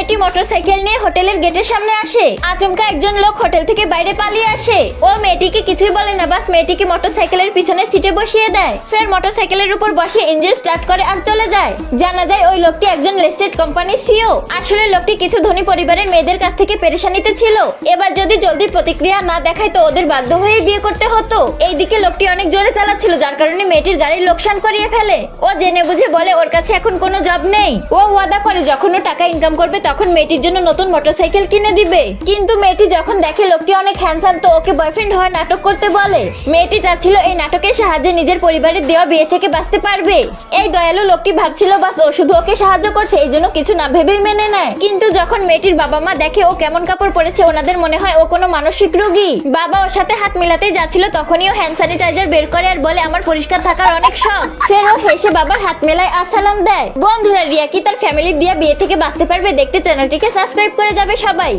মেয়েটি মোটরসাইকেল নিয়ে হোটেলের গেটের সামনে আসে। আচমকা একজন লোক হোটেল থেকে বাইরে পালিয়ে আসে। ও মেয়েটিকে কিছুই বলে না, বাস মেয়েটিকে মোটরসাইকেলের পিছনে সিটে বসিয়ে দেয়। ফের মোটরসাইকেলের উপর বসে ইঞ্জিন স্টার্ট করে আর চলে যায়। জানা যায় ওই লোকটি একজন লিস্টেড কোম্পানির সিইও। আসলে লোকটি কিছু ধনী পরিবারের মেয়েদের কাছ থেকে পেরেশানিতে ছিল। এবার যদি জলদি প্রতিক্রিয়া না দেখায় তো ওদের বাধ্য হয়ে বিয়ে করতে হতো। এইদিকে লোকটি অনেক জোরে চালাচ্ছিল, যার কারণে মেয়েটির গাড়ির লোকসান করিয়ে ফেলে। ও জেনে বুঝে বলে ওর কাছে এখন কোনো জব নেই। ও ওয়াদা করে যখন ও টাকা ইনকাম করবে তখন মেয়েটির জন্য নতুন মোটরসাইকেল কিনে দিবে। কিন্তু মেয়েটি যখন দেখে লোকটি অনেক হ্যান্ডসাম তো ওকে বয়ফ্রেন্ড হওয়ার নাটক করতে বলে। মেয়েটি চাচ্ছিল এই নাটকের সাহায্যে নিজের পরিবারের দেওয়া বিয়ে থেকে বাঁচতে পারবে। এই দয়ালু লোকটি ভাবছিল বাস ও শুধু ওকে সাহায্য করছে, এই জন্য কিছু না ভেবেই মেনে নেয়। কিন্তু যখন মেয়েটির বাবা মা দেখে ও কেমন কাপড় পরেছে ওনাদের মনে হয় ও কোনো মানসিক রোগী। বাবা ওর সাথে হাত মিলাতেই যাচ্ছিল তখনই ও হ্যান্ড স্যানিটাইজার বের করে আর বলে আমার পরিষ্কার থাকার অনেক শখ। ফের ও হেসে বাবার হাত মেলায় আর সালাম দেয়। বন্ধুরা, রিয়া কি তার ফ্যামিলি দিয়ে বিয়ে থেকে বাঁচতে পারবে? দেখতে চ্যানেলটিকে সাবস্ক্রাইব করে যাবে সবাই।